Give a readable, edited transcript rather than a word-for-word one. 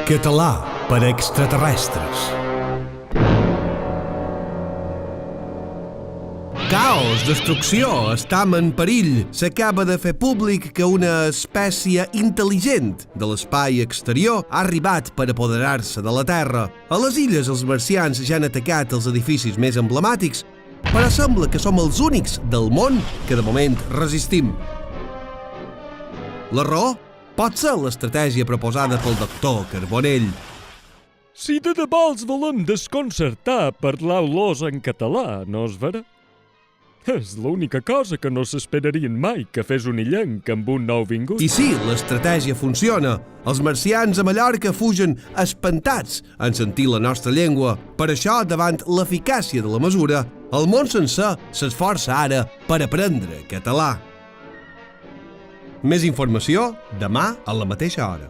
Català per a extraterrestres. Caos, destrucció, estam en perill. S'acaba de fer públic que una espècie intel·ligent de l'espai exterior ha arribat per apoderar-se de la Terra. A les illes els marcians ja han atacat els edificis més emblemàtics, però sembla que som els únics del món que de moment resistim. La raó pot ser l'estratègia proposada pel doctor Carbonell. Si de debò els volem desconcertar parlant-los en català, no es verà? És l'única cosa que no s'esperarien mai que fes un illenc amb un nou vingut. I sí, l'estratègia funciona. Els marcians a Mallorca fugen espantats en sentir la nostra llengua. Per això, davant l'eficàcia de la mesura, el món sencer s'esforça ara per aprendre català. Més informació demà a la mateixa hora.